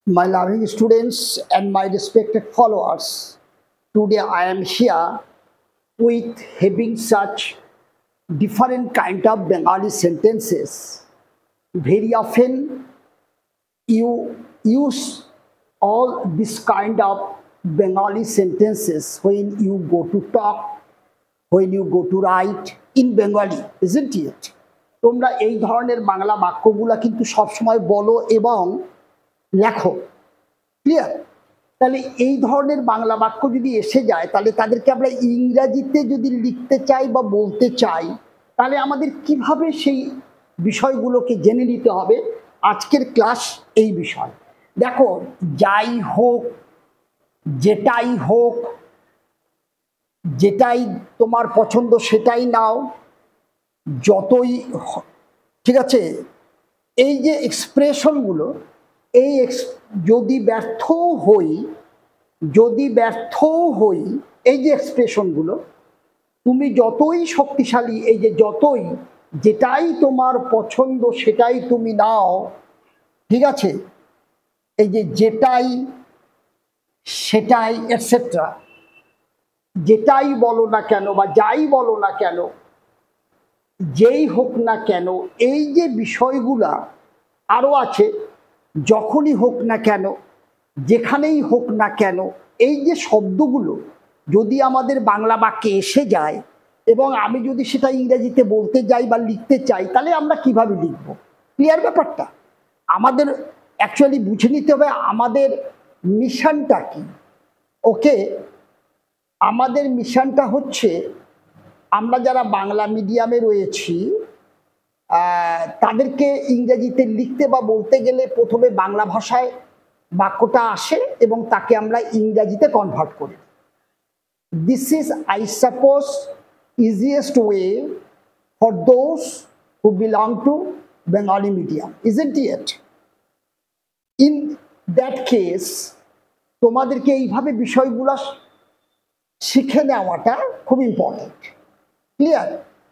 My loving students and my respected followers, today I am here with having such different kind of Bengali sentences. Very often you use all this kind of Bengali sentences when you go to talk, when you go to write in Bengali, isn't it? তোমরা এই ধরনের বাংলা বাক্যগুলা কিন্তু সবসময় বলো এবং লেখো, clear? তাহলে এই ধরনের বাংলা বাক্য যদি এসে যায় তাহলে তাদেরকে আমরা ইংরেজিতে যদি লিখতে চাই বা বলতে চাই তাহলে আমাদের কিভাবে সেই বিষয়গুলোকে জেনে নিতে হবে। আজকের ক্লাস এই বিষয়। দেখো, যাই হোক, যেটাই হোক, যেটাই তোমার পছন্দ সেটাই নাও, যতই, ঠিক আছে, এই যে এক্সপ্রেশনগুলো, এই যদি ব্যর্থ হই এই যে এক্সপ্রেশনগুলো, তুমি যতই শক্তিশালী, এই যে যতই, যেটাই তোমার পছন্দ সেটাই তুমি নাও, ঠিক আছে, এই যে যেটাই, সেটাই এটসেট্রা, যেটাই বলো না কেন বা যাই বলো না কেন, যেই হোক না কেন, এই যে বিষয়গুলা আরও আছে, যখনই হোক না কেন, যেখানেই হোক না কেন, এই যে শব্দগুলো যদি আমাদের বাংলা বাক্যে এসে যায় এবং আমি যদি সেটা ইংরেজিতে বলতে যাই বা লিখতে চাই তাহলে আমরা কিভাবে লিখব? ক্লিয়ার ব্যাপারটা? আমাদের অ্যাকচুয়ালি বুঝে নিতে হবে আমাদের মিশনটা কি। ওকে, আমাদের মিশনটা হচ্ছে আমরা যারা বাংলা মিডিয়ামে রয়েছি তাদেরকে ইংরেজিতে লিখতে বা বলতে গেলে প্রথমে বাংলা ভাষায় বাক্যটা আসে এবং তাকে আমরা ইংরেজিতে কনভার্ট করি। This is, I suppose, easiest way for those who belong to Bengali medium, isn't it? In that case তোমাদেরকে এইভাবে বিষয়গুলো শিখে নেওয়াটা খুব ইম্পর্টেন্ট। ক্লিয়ার?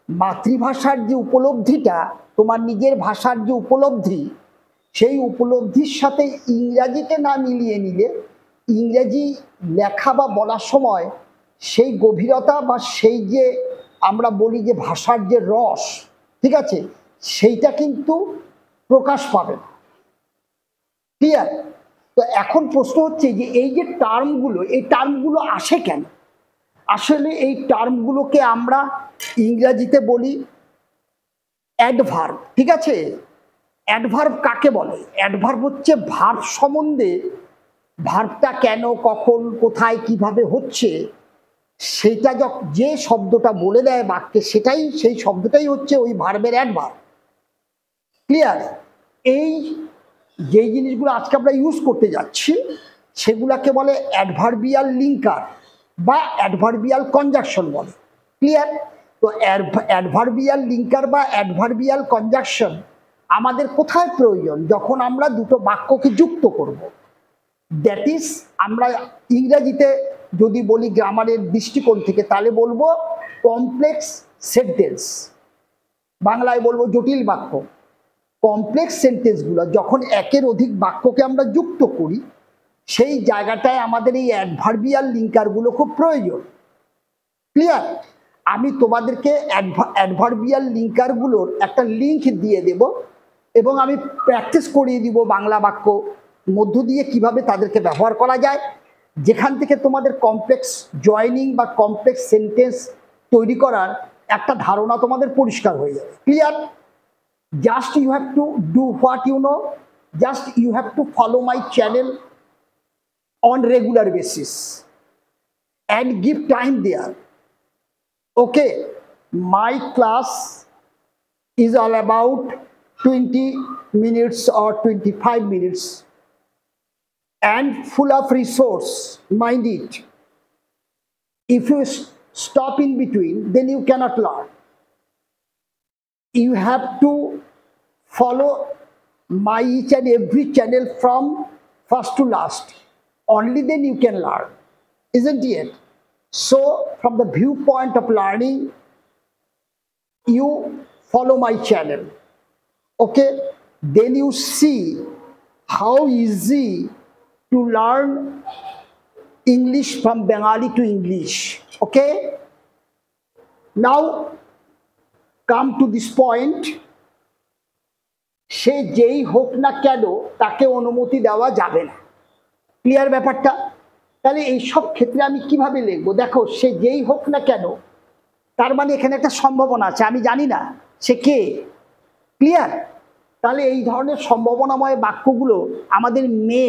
মাতৃভাষার যে উপলব্ধিটা, তোমার নিজের ভাষার যে উপলব্ধি, সেই উপলব্ধির সাথে ইংরাজিতে না মিলিয়ে নিলে ইংরেজি লেখা বা বলার সময় সেই গভীরতা বা সেই যে আমরা বলি যে ভাষার যে রস, ঠিক আছে, সেইটা কিন্তু প্রকাশ পাবে না। ক্লিয়ার? তো এখন প্রশ্ন হচ্ছে যে এই যে টার্মগুলো, এই টার্মগুলো আসে কেন? আসলে এই টার্মগুলোকে আমরা ইংরেজিতে বলি অ্যাডভার্ব, ঠিক আছে? অ্যাডভার্ব কাকে বলে? অ্যাডভার্ব হচ্ছে ভার্ব সম্বন্ধে, ভার্বটা কেন, কখন, কোথায়, কিভাবে হচ্ছে সেটা যে শব্দটা বলে দেয় বাক্যে, সেটাই, সেই শব্দটাই হচ্ছে ওই ভার্বের অ্যাডভার্ব। ক্লিয়ার? এই যেই জিনিসগুলো আজকে আমরা ইউজ করতে যাচ্ছি সেগুলাকে বলে অ্যাডভার্বিয়াল লিঙ্কার বা অ্যাডভার্বিয়াল কনজাকশন বলে। ক্লিয়ার? তো অ্যাডভার্বিয়াল লিঙ্কার বা অ্যাডভার্বিয়াল কনজাকশন আমাদের কোথায় প্রয়োজন? যখন আমরা দুটো বাক্যকে যুক্ত করব। দ্যাট ইজ, আমরা ইংরেজিতে যদি বলি গ্রামারের দৃষ্টিকোণ থেকে তাহলে বলবো কমপ্লেক্স সেন্টেন্স, বাংলায় বলবো জটিল বাক্য। কমপ্লেক্স সেন্টেন্সগুলো যখন একের অধিক বাক্যকে আমরা যুক্ত করি সেই জায়গাটায় আমাদের এই অ্যাডভার্বিয়াল লিঙ্কারগুলো খুব প্রয়োজন। ক্লিয়ার? আমি তোমাদেরকে অ্যাডভার্বিয়াল লিঙ্কারগুলোর একটা লিঙ্ক দিয়ে দেব এবং আমি প্র্যাকটিস করিয়ে দিব বাংলা বাক্য মধ্য দিয়ে কিভাবে তাদেরকে ব্যবহার করা যায়, যেখান থেকে তোমাদের কমপ্লেক্স জয়নিং বা কমপ্লেক্স সেন্টেন্স তৈরি করার একটা ধারণা তোমাদের পরিষ্কার হয়ে যাবে। Clear? Just you have to do what you know. Just you have to follow my channel on regular basis and give time there. Okay, my class is all about 20 minutes or 25 minutes and full of resource, mind it. If you stop in between, then you cannot learn. You have to follow my each and every channel from first to last. Only then you can learn, isn't it? So from the viewpoint of learning, you follow my channel. Okay, then you see how easy to learn English from Bengali to English. Okay? Now come to this point. সে যেই হোক না কেন তাকে অনুমতি দেওয়া যাবে না। Clear ব্যাপারটা? তাহলে এই সব ক্ষেত্রে আমি কিভাবে লিখবো? দেখো, সে যেই হোক না কেন, তার মানে এখানে একটা সম্ভাবনা আছে, আমি জানি না সে কে। ক্লিয়ার? তাহলে এই ধরনের সম্ভাবনাময় বাক্যগুলো আমাদের মে,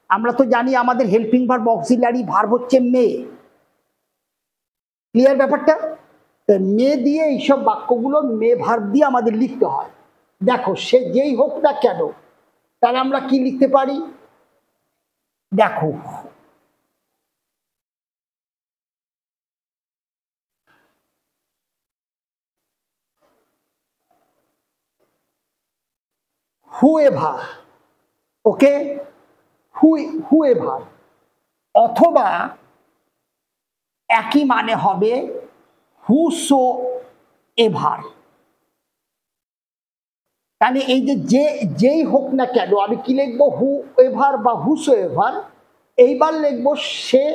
আমরা তো জানি আমাদের হেল্পিং ভার্ব অক্সিলারি ভার্ব হচ্ছে মে। ক্লিয়ার ব্যাপারটা? মে দিয়ে এইসব বাক্যগুলো মে ভার্ব দিয়ে আমাদের লিখতে হয়। দেখো, সে যেই হোক না কেন, তাহলে আমরা কি লিখতে পারি? দেখো, whoever, ওকে, whoever, অথবা একই মানে হবে whosoever। তাহলে এই যে যেই হোক না কেন, আমি কি লিখবো? whoever বা whosoever। এইবার লিখবো সে,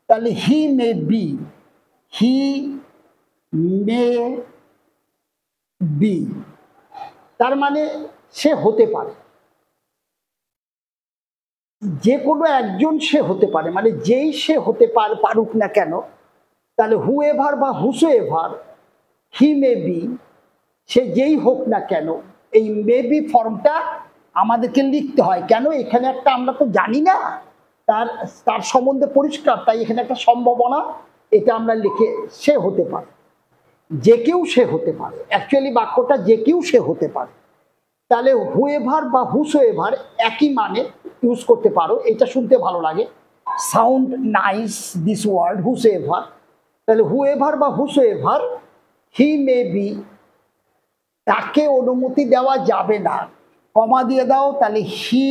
তাহলে হি may be, he may be, তার মানে সে হতে পারে, যে কোনো একজন সে হতে পারে, মানে যেই সে হতে পারুক না কেন। তাহলে হুএভার বা হুসোএভার, হি মে বি, সে যেই হোক না কেন, এই মে বি ফর্মটা আমাদেরকে লিখতে হয়। কেন? এখানে একটা, আমরা তো জানি না তার সম্বন্ধে পরিষ্কার, তাই এখানে একটা সম্ভাবনা, এটা আমরা লিখে, সে হতে পারে, যে কেউ সে হতে পারে। অ্যাকচুয়ালি বাক্যটা যে কেউ সে হতে পারে। তাহলে হুএভার বা হুসোএভার একই মানে ইউজ করতে পারো, এটা শুনতে ভালো লাগে, সাউন্ড নাইস দিস ওয়ার্ড হুসোএভার। তাহলে হুএভার বা হুসোএভার, হি মে বি, তাকে অনুমতি দেওয়া যাবে না, কমা দিয়ে দাও, তাহলে হি,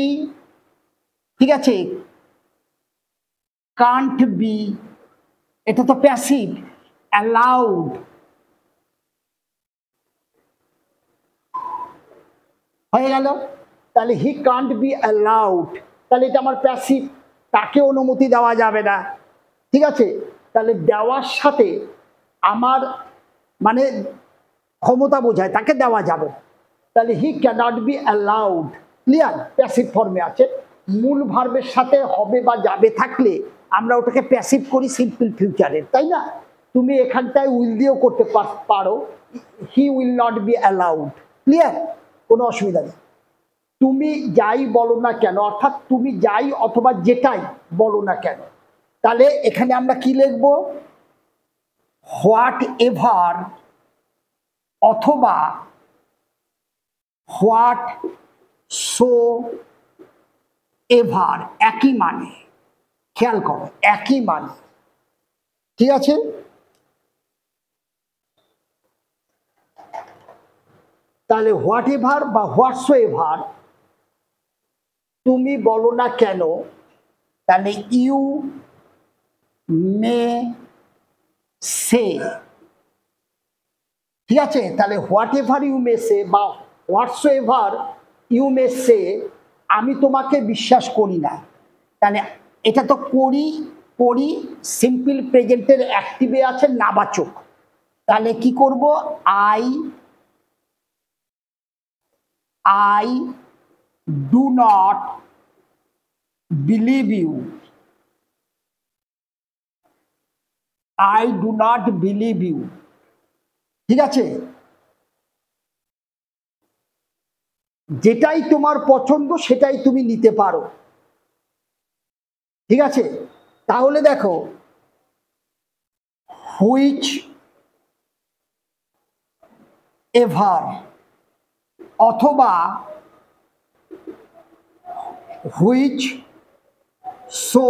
ঠিক আছে, কান্ট বি, এটা তো প্যাসিভ, অ্যালাউড, হয়ে গেল। তাহলে হি কান্ট বি অ্যালাউড, তাহলে এটা আমার প্যাসিভ, তাকে অনুমতি দেওয়া যাবে না। ঠিক আছে? তাহলে দেওয়ার সাথে আমার মানে ক্ষমতা বোঝায়, তাকে দেওয়া যাবে না। তাহলে he cannot be allowed. Clear? Passive ফর্মে আছে। মূল ভার্বের সাথে হবে বা যাবে থাকলে আমরা ওটাকে প্যাসিভ করি সিম্পল ফিউচারের, তাই না? তুমি এখানটায় উইল দিয়েও করতে পারো, he will not be allowed. Clear? কোনো অসুবিধা নেই। তুমি যাই বলো না কেন, অর্থাৎ তুমি যাই অথবা যেটাই বলো না কেন, তাহলে এখানে আমরা কি লিখবো? হোয়াট এভার অথবা হোয়াট সো এভার, একই মানে। খেয়াল করো, একই মানে। ঠিক আছে? তাহলে হোয়াট এভার বা হোয়াটসো এভার তুমি বলো না কেন, তাহলে ইউ মে সে। ঠিক আছে? তাহলে হোয়াট এভার ইউ মে সে বা হোয়াটসো এভার ইউ মে সে, আমি তোমাকে বিশ্বাস করি না। তাহলে এটা তো করি সিম্পল প্রেজেন্টের অ্যাক্টিভে আছে নাবাচক। তাহলে কি করব? I do not believe you, I do not believe you. ঠিক আছে? যেটাই তোমার পছন্দ সেটাই তুমি নিতে পারো। ঠিক আছে? তাহলে দেখো, হুইচ এভার অথবা হুইচ সো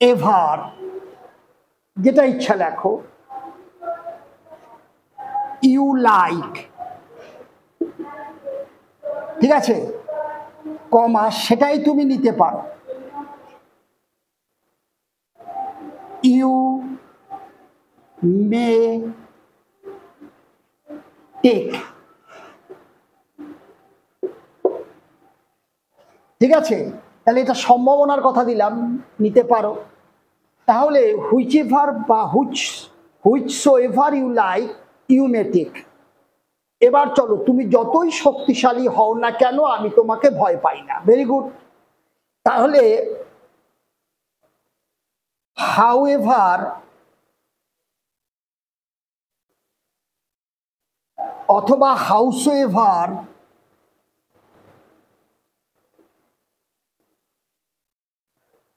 এভার, যেটা ইচ্ছা লেখো, ইউ লাইক। ঠিক আছে? কমা, সেটাই তুমি নিতে পারো, ইউ মে টেক। ঠিক আছে, তাহলে এটা সম্ভাবনার কথা দিলাম, নিতে পারো। তাহলে হুইচ এভার বা which so ever you like you may take. এবার চলো, তুমি যতই শক্তিশালী হও না কেন আমি তোমাকে ভয় পাই না। Very good. তাহলে হাউএভার অথবা হাউসএভার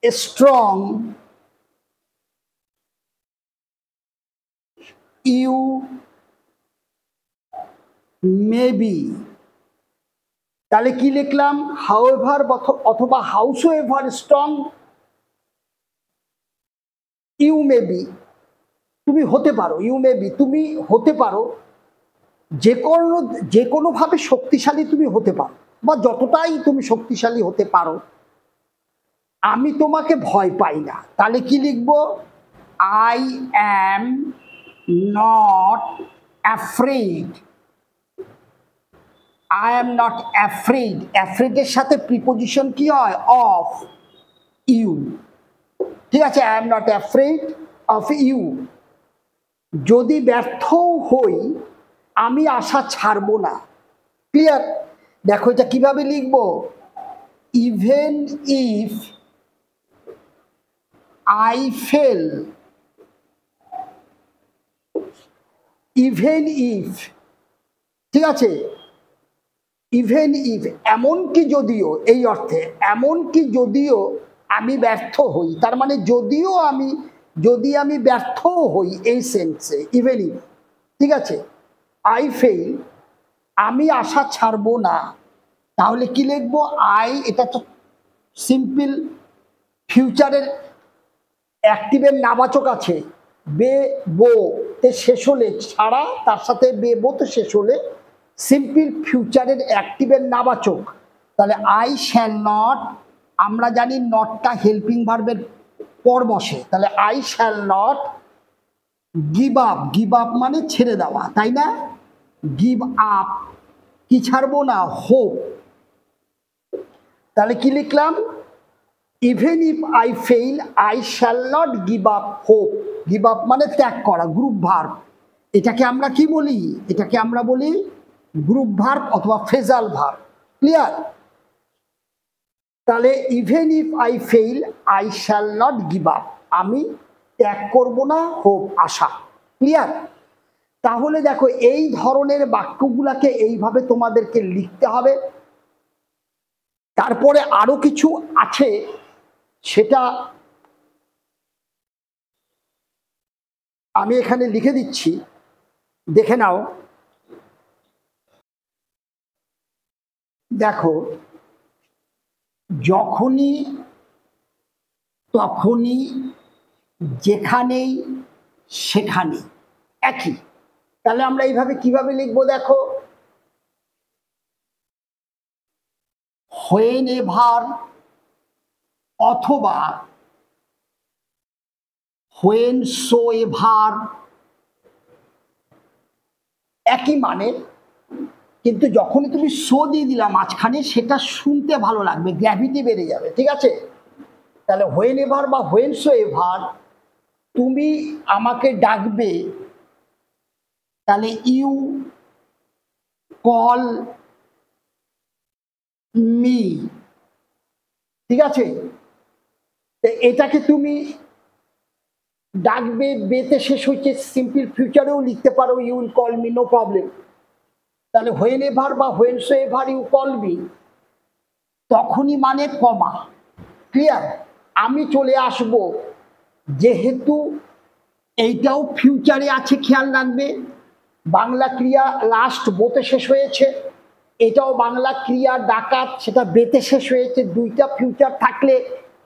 স্ট্রং ইউ মে বি। তাহলে কি লিখলাম? হাউএভার অথবা হাউসএভার স্ট্রং ইউ মে বি, তুমি হতে পারো, ইউ মে বি, তুমি হতে পারো, যে কোনোভাবে শক্তিশালী তুমি হতে পারো, বা যতটাই তুমি শক্তিশালী হতে পারো, আমি তোমাকে ভয় পাই না। তাহলে কি লিখব? I am not afraid. I am not afraid, অ্যাফ্রেডের সাথে প্রিপোজিশন কি হয়? Of you. ঠিক আছে, I am not afraid of you. যদি ব্যর্থ হই আমি আশা ছাড়ব না। ক্লিয়ার? দেখো এটা কিভাবে লিখবো? Even if I fail, even if, ঠিক আছে, ইভেন ইফ, এমনকি যদিও, এই অর্থে এমনকি যদিও আমি ব্যর্থ হই, তার মানে যদি আমি ব্যর্থ হই, এই সেন্সে ইভেন ইফ। ঠিক আছে, আই ফেল, আমি আশা ছাড়বো না। তাহলে কি লিখবো? আই, এটা তো সিম্পল ফিউচারের অ্যাক্টিভের নাবাচক আছে, বে বো তে শেষ হলে, ছাড়া তার সাথে বে বো তে শেষ হলে সিম্পল ফিউচারের অ্যাক্টিভের নাবাচক। তাহলে আই শ্যাল নট, আমরা জানি নটটা হেল্পিং ভার্বের পর বসে, তাহলে I shall not give up. Give up মানে ছেড়ে দেওয়া, তাই না? গিভ আপ, কি ছাড়বো না? হোপ। তাহলে কি লিখলাম? Even if I fail I shall not give up hope. Give up মানে ত্যাগ করা, গ্রুপ ভার্ব। এটাকে আমরা কি বলি? এটাকে আমরা বলি গ্রুপ ভার্ব অথবা ফ্রেজাল ভার্ব। ক্লিয়ার? তাহলে even if I fail I shall not give up, আমি ত্যাগ করব না হোপ, আশা। ক্লিয়ার? তাহলে দেখো এই ধরনের বাক্যগুলাকে এইভাবে তোমাদেরকে লিখতে হবে। তারপরে আরো কিছু আছে, সেটা আমি এখানে লিখে দিচ্ছি, দেখে নাও। দেখো, যখনই, তখনই, যেখানেই, সেখানে, একই। তাহলে আমরা এইভাবে কিভাবে লিখবো? দেখো, whenever অথবা whensoever, একই মানে, কিন্তু যখনই তুমি সো দিয়ে দিলাম মাঝখানে, সেটা শুনতে ভালো লাগবে, গ্র্যাভিটি বেড়ে যাবে। ঠিক আছে? তাহলে whenever বা whensoever তুমি আমাকে ডাকবে, তাহলে ইউ কল মি। ঠিক আছে, এটাকে তুমি ডাকবে, বেতে শেষ হচ্ছে, সিম্পল ফিউচারেও লিখতে পারো, you will call me, no problem. তাহলে whenever বা whensoever ইউ কল মি, তখনই মানে কমা। ক্লিয়ার? আমি চলে আসব, যেহেতু এইটাও ফিউচারে আছে, খেয়াল রাখবে, বাংলা ক্রিয়া লাস্ট বোতে শেষ হয়েছে, এটাও বাংলা ক্রিয়া ডাকাত, সেটা বেতে শেষ হয়েছে। দুইটা ফিউচার থাকলে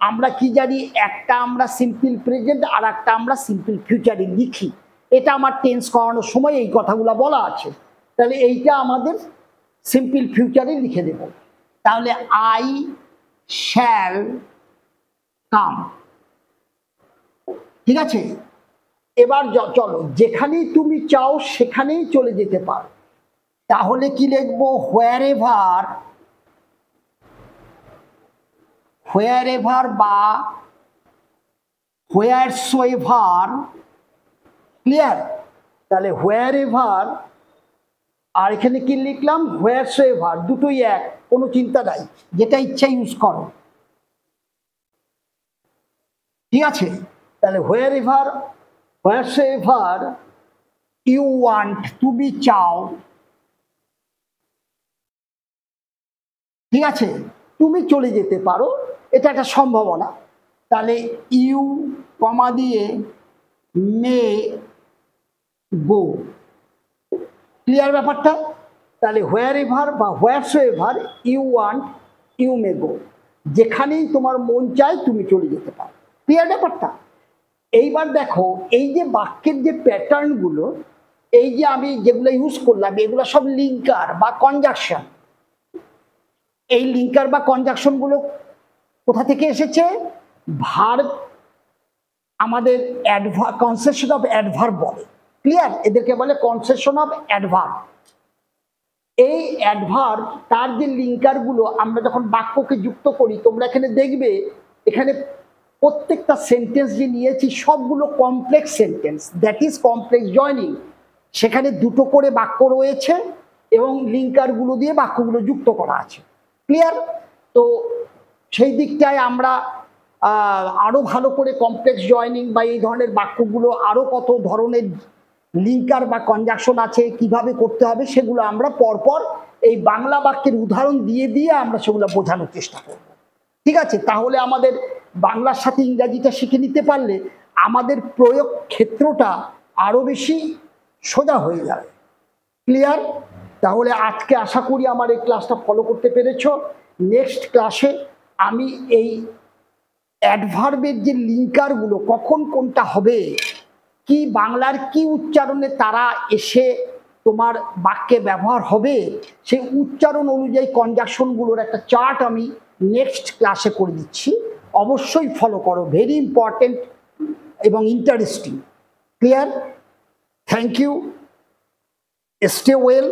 আমরা কি জানি? একটা আমরা সিম্পল প্রেজেন্ট আর একটা আমরা সিম্পল ফিউচারে লিখি। এটা আমার টেন্স করানোর সময় এই কথাগুলো বলা আছে। তাহলে এইটা আমাদের সিম্পল ফিউচারে লিখে দেব। তাহলে আই শ্যাল কাম। ঠিক আছে? এবার চলো, যেখানেই তুমি চাও সেখানেই চলে যেতে পারো। তাহলে কি লিখবো? wherever হোয়ার এভার বা হোয়ার সো এভার, ক্লিয়ার? তাহলে হোয়ার এভার আর এখানে কি লিখলাম, হোয়ার সো এভার, দুটোই এক, কোনো চিন্তা নাই, যেটা ইচ্ছা ইউজ করো, ঠিক আছে? তাহলে wherever, where so ever you want, তুমি চাও, ঠিক আছে, তুমি চলে যেতে পারো, এটা একটা সম্ভাবনা। তাহলে ইউ কমা দিয়ে মে গো, ক্লিয়ার ব্যাপারটা? তাহলে হোয়ার এভার বা হোয়ার so ever you want you may go, যেখানেই তোমার মন চায় তুমি চলে যেতে পারো, ক্লিয়ার ব্যাপারটা? এইবার দেখো এই যে বাক্যের যে প্যাটার্নগুলো, এই যে আমি যেগুলো ইউজ করলাম, এগুলো সব লিঙ্কার বা কনজাংশন। এই লিঙ্কার বা কনজাংশন গুলো কোথা থেকে এসেছে? ভার্ব, আমাদের কনসেশন অফ অ্যাডভার্ব বলে, ক্লিয়ার? এদেরকে বলে কনসেশন অফ অ্যাডভার্ব। এই অ্যাডভার্ব তার যে লিঙ্কার গুলো আমরা যখন বাক্যকে যুক্ত করি, তোমরা এখানে দেখবে এখানে প্রত্যেকটা সেন্টেন্স যে নিয়েছি সবগুলো complex sentence, that is complex joining. সেখানে দুটো করে বাক্য রয়েছে এবং লিঙ্কার গুলো দিয়ে বাক্যগুলো যুক্ত করা আছে, ক্লিয়ার? তো সেই দিকটায় আমরা আরো ভালো করে কমপ্লেক্স জয়নিং বা এই ধরনের বাক্যগুলো আরো কত ধরনের লিঙ্কার বা কনজাংশন আছে, কিভাবে করতে হবে, সেগুলো আমরা পরপর এই বাংলা বাক্যের উদাহরণ দিয়ে দিয়ে আমরা সেগুলো বোঝানোর চেষ্টা করব, ঠিক আছে? তাহলে আমাদের বাংলার সাথে ইংরাজিটা শিখে নিতে পারলে আমাদের প্রয়োগ ক্ষেত্রটা আরো বেশি সোজা হয়ে যাবে, ক্লিয়ার? তাহলে আজকে আশা করি আমার এই ক্লাসটা ফলো করতে পেরেছো। নেক্সট ক্লাসে আমি এই অ্যাডভার্বের যে লিঙ্কারগুলো কখন কোনটা হবে, কি বাংলার কি উচ্চারণে তারা এসে তোমার বাক্যে ব্যবহার হবে, সেই উচ্চারণ অনুযায়ী কনজাংশনগুলোর একটা চার্ট আমি নেক্সট ক্লাসে করে দিচ্ছি, অবশ্যই ফলো করো, ভেরি ইম্পর্টেন্ট এবং interesting, clear? Thank you, stay well.